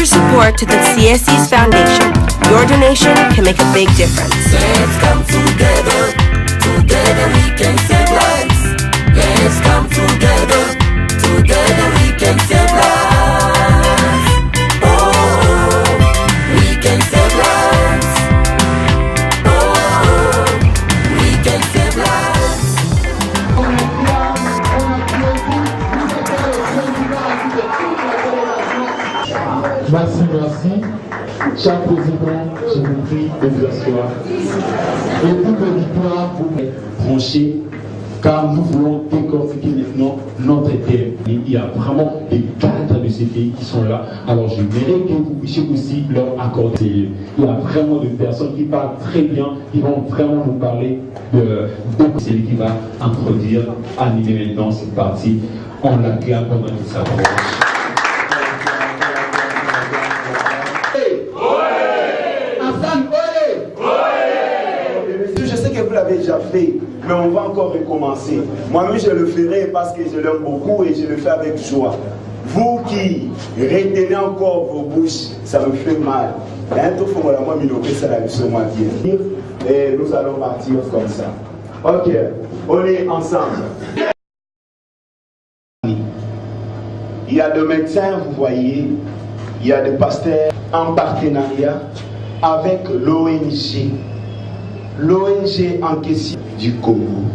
your support to the CSE's foundation. Your donation can make a big difference. Let's come together. Together we can save lives. Let's come together. Together we can save lives. Oh, we can save lives. Oh, we can save lives. Merci, merci. Cher président, je vous prie de vous asseoir. Et toute la victoire, vous m'êtes tranchée, car nous voulons décortiquer maintenant notre thème. Il y a vraiment des cadres de ces pays qui sont là. Alors je voudrais que vous puissiez aussi leur accorder. Il y a vraiment des personnes qui parlent très bien, qui vont vraiment nous parler de celui qui va introduire, animer maintenant cette partie. On l'acclame pendant qu'il s'approche. Je sais que vous l'avez déjà fait, mais on va encore recommencer. Moi-même, je le ferai parce que je l'aime beaucoup et je le fais avec joie. Vous qui retenez encore vos bouches, ça me fait mal. Et nous allons partir comme ça. Ok, on est ensemble. Il y a des médecins, vous voyez, il y a des pasteurs en partenariat avec l'ONG. L'ONG en question du Congo.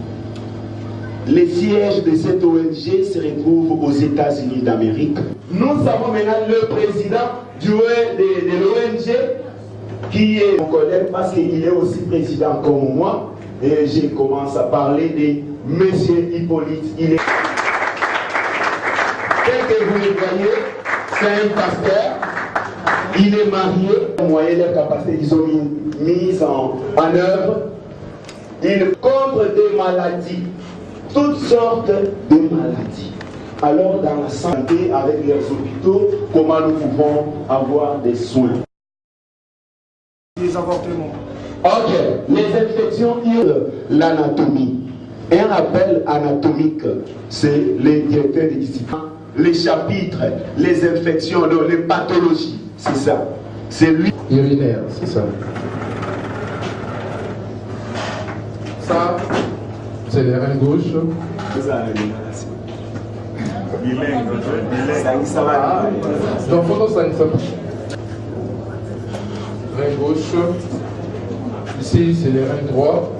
Les sièges de cette ONG se retrouvent aux États-Unis d'Amérique. Nous avons maintenant le président de l'ONG qui est mon collègue parce qu'il est aussi président comme moi. Et je commence à parler de Monsieur Hippolyte. Tel que vous le voyez, c'est un pasteur. Il est marié, moyen de capacité, ils ont mis en œuvre. Il contre des maladies, toutes sortes de maladies. Alors, dans la santé, avec les hôpitaux, comment nous pouvons avoir des soins? Les avortements. Ok, les infections, l'anatomie. Un rappel anatomique, c'est les directeurs des disciplines. Les chapitres, les infections, les pathologies. C'est ça. C'est lui. Urinaire, c'est ça. Ça, c'est les reins gauche. Donc, photo 5, ça. Rein gauche. Ici, c'est les reins droits.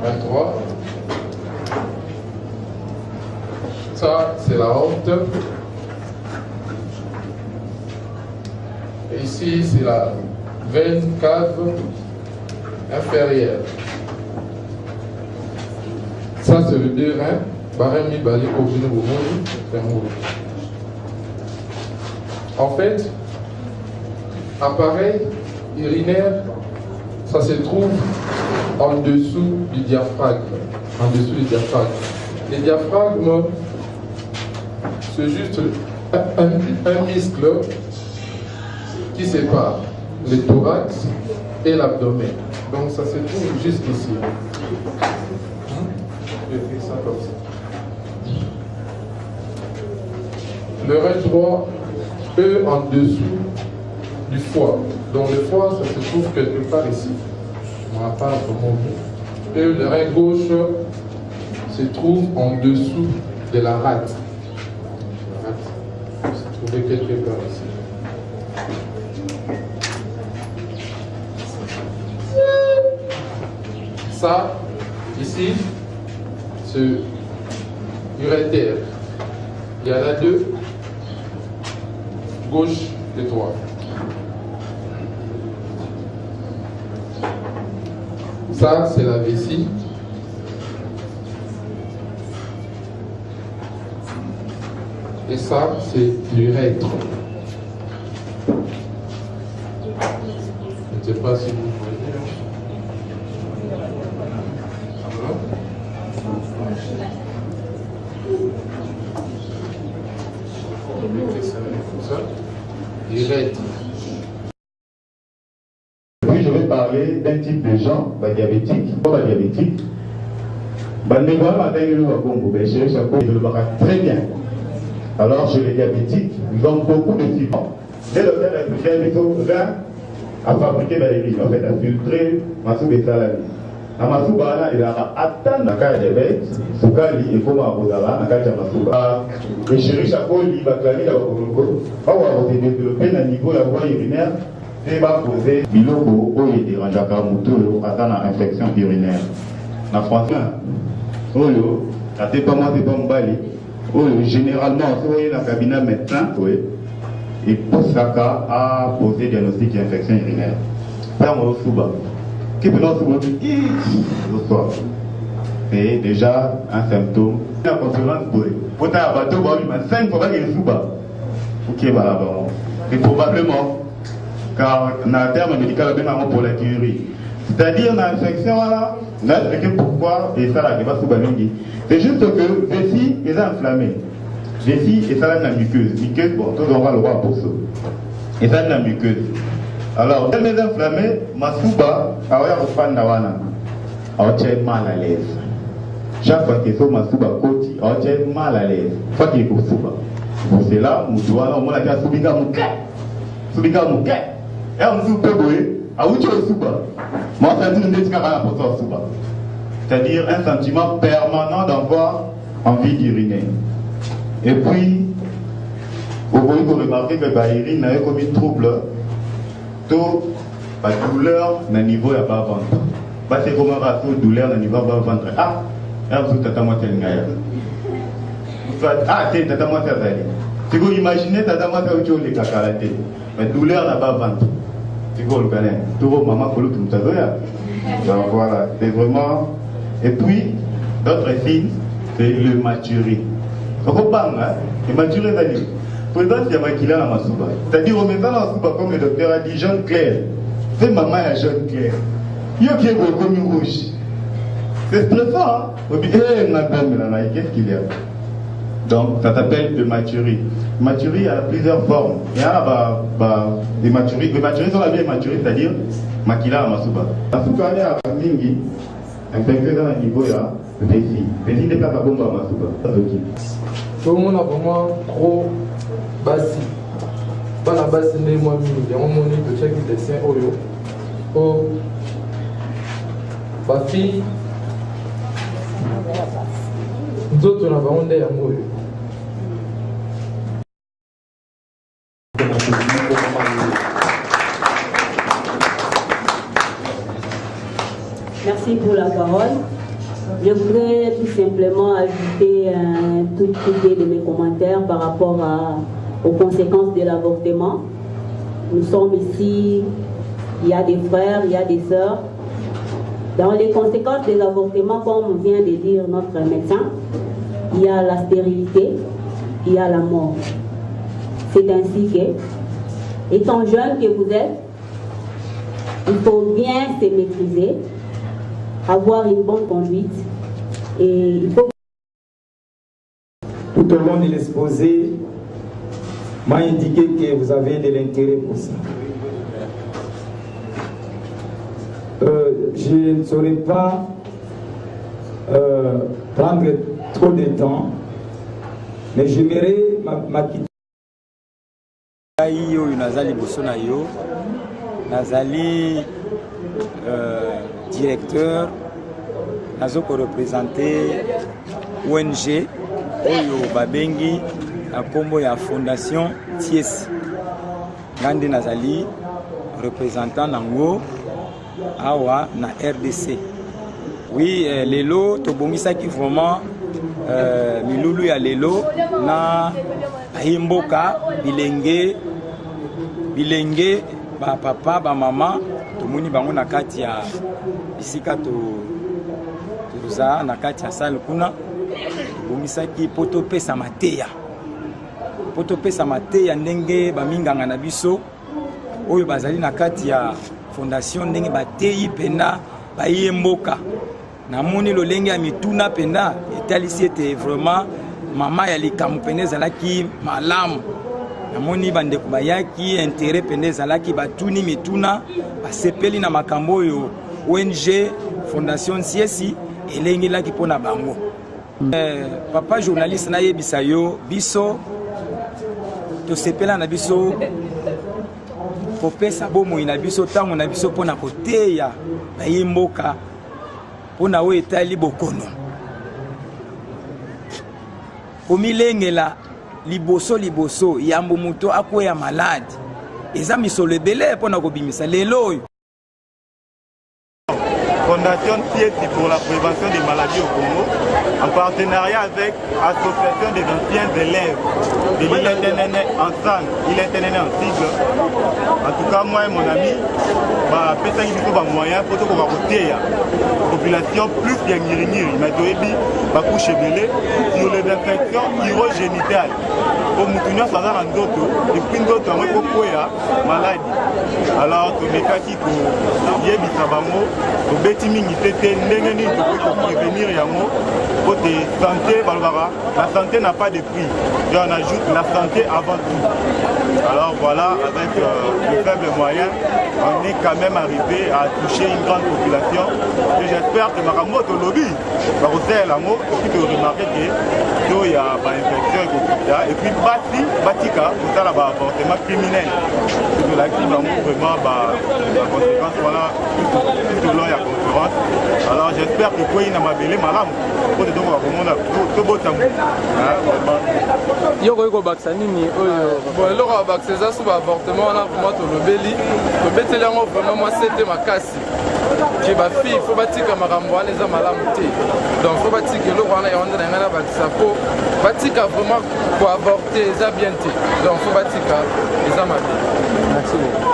Rein droit. Ça, c'est la honte. Et ici, c'est la veine cave inférieure. Ça, c'est le deux reins. En fait, appareil urinaire, ça se trouve en dessous du diaphragme. En dessous du diaphragme. Les diaphragmes, c'est juste un muscle qui sépare le thorax et l'abdomen. Donc ça se trouve juste ici. Je fais ça comme ça. Le rein droit, eux, en dessous du foie. Donc le foie, ça se trouve quelque part ici. Je ne me rappelle pas comment. Et le rein gauche se trouve en dessous de la rate. La rate se trouve quelque part ici. Ça, ici, c'est urétère. Il y en a deux, gauche et droite. Ça, c'est la vessie. Et ça, c'est l'urètre. Je ne sais pas si vous voyez. L'urètre. Oui, je vais parler d'un type de gens diabétiques. Pas diabétiques. Très bien. Alors chez les diabétiques, ils ont beaucoup de suivants. Les docteurs expliquaient qu'ils à fabriquer les en fait, à filtrer Massoub et Salami. À Massoub, il a atteint la carte diabète, Soukali et comment à Bozala, la carte Massoub. Et chéri Chapeau, il va clamer la Bokonoko. On va développer un niveau de la voie urinaire. Et va poser biloko où il dérange à Kamuto, attend l'infection urinaire. En français, Oyo, c'est pas moi, c'est pas Mbali. Oyo, généralement, si vous voyez dans le cabinet médecin, il pousse la cas à poser diagnostic d'infection urinaire. Faire mon souba. Qui peut nous souba? C'est déjà un symptôme. La concurrence, pour ta bateau, il 5 fois qu'il est souba. Ok, voilà, bon. Et probablement, car on a un terme médical pour la théorie. C'est-à-dire, dans l'infection, là, on a expliqué pourquoi et ça, là, il va souba. C'est juste que vessie est inflammée. Vessie et ça, la muqueuse. Muqueuse, bon, tout on va le voir pour ça. Et ça, la muqueuse. Alors, elle est inflammée, ma souba, alors il y a un fan d'awana. Alors, tu es mal à l'aise. Chaque fois qu'il faut ma souba côté, alors tu es mal à l'aise. Une fois qu'il faut souba. Pour cela, nous devons avoir la soubiga mouké. Soubiga mouké. Et on soupe boé, à où tu es souba. Moi, c'est une des caractères pour toi souba. C'est-à-dire un sentiment permanent d'avoir envie d'uriner. Et puis, vous pouvez remarquer que l'urine n'a comme un trouble. Tout, la douleur n'a niveau à bas ventre. C'est comment la douleur n'a niveau à bas ventre. Ah, là vous êtes à moitié de gaïa. Ah, tu es à moitié de gaïa. Si vous imaginez, tu es à moitié de gaïa. La douleur n'a pas ventre. Si vous le connaissez, tout le maman pour le tout ça. Donc voilà, c'est vraiment. Et puis, d'autres signes, c'est le maturer. Donc, on parle, le maturer, c'est-à-dire, président, il y a un maquillage dans ma souba. C'est-à-dire, on met dans la souba, comme le docteur a dit, jaune clair. C'est maman à jaune clair. Il y a qui est comme une rouge. C'est stressant, hein? On dit, hé, madame, qu'est-ce qu'il y a? Donc, ça s'appelle le maturer. Maturer, il y a plusieurs formes. Il y a des maturer. Les maturer sont la vie maturer, c'est-à-dire, maquillage dans ma souba. La souba, il y a un mingi. Infecté dans le niveau là, c'est ici. Mais il n'est pas bon dans ma souba. Tout le monde a vraiment trop bassi. Pas la basse, mais moi, il y a un moment de chaque dessin. Oh, ma fille, nous autres, on a vraiment des amours. Merci pour la parole. Je voudrais tout simplement ajouter un tout petit peu de mes commentaires par rapport aux conséquences de l'avortement. Nous sommes ici, il y a des frères, il y a des sœurs. Dans les conséquences des avortements, comme vient de dire notre médecin, il y a la stérilité, il y a la mort. C'est ainsi que, étant jeune que vous êtes, il faut bien se maîtriser, avoir une bonne conduite et il faut... Tout au long de l'exposé, m'a indiqué que vous avez de l'intérêt pour ça. Je ne saurais pas prendre trop de temps, mais j'aimerais m'acquitter. Nazali directeur, nazoko représenter ONG Oyo Babengi à Kombo ya Fondation Ties. Ngande Nazali représentant nango awa na RDC. Oui, lelo tobongisa ki vraiment milulu ya lelo na himboka bilenge ba papa ba mama tomoni bango na kati ya bisika toza na kati ya salle kuna bomisaki poto pesa mateya ndenge baminganga na biso oyo bazali na kati ya fondation ndenge bateyi penda bayemboka namoni lolenge ya mituna penda etalisi ete vraiment mama ya likamu pende ezalaki malamu. Namoni bandeko bayaki intérêt pende ezalaki batuni mituna basepeli na makambo oyo ONG Fondation Siesi elengelaki mpona bango. Papa journaliste na yebisa yo biso tosepela na biso kopesa bomoi na biso ntango na biso mpona koteya baye mboka mpona oyo etali bokono komilengela liboso yambo moto akwea maladi eza misolo ebele mpona kobimisa lelo oyo Fondation Pieti pour la prévention des maladies au Congo, en partenariat avec l'Association des anciens élèves de l'ILTNN ensemble, l'ILTNN en sigle. En tout cas, moi et mon ami, pesa qui sont moyen pour que la population plus bien guérie, mais toyebi couche belé sur les infections urogénitales. Pour moutonner ça dans d'autres et puis d'autres moi pour maladie. Alors que les cas qui yebi sabamo beti mingi tete ndenge nini pour prévenir yango pour te santé balbara la santé n'a pas de prix et on ajoute la santé avant tout. Alors voilà, avec le faible moyen on est quand même arrivé à toucher une grande population et j'espère que Maramoto lobby va refaire l'amour et puis de remarquer que il y a pas infection et puis batika pour ça là bas avortement criminel c'est de la qui vraiment la conséquence voilà tout au long il y a concurrence. Alors j'espère que quoi il n'a pas belé malam pour te donner vraiment tout beau temps yo ko baksani ni oyo bon le ko bakse za sous avortement on a vraiment to lobeli to beteli yango vraiment moi c'était makasi que ba fille faut batika makambo wana eza malamu te donc faut batika le wana ya onda na ngana bakisa po batika vraiment pour avorter eza bien te donc faut batika eza mabe. Merci beaucoup.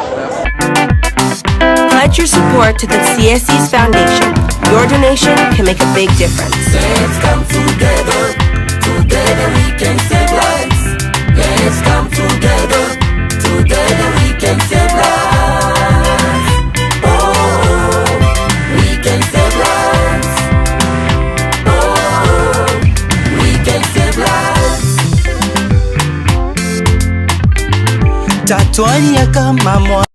Pledge your support to the CSE's foundation. Your donation can make a big difference. Let's come together, together we can save lives. Let's come together, together we can save lives. Oh, we can save lives. Oh, we can save lives. Tatouania kama moi.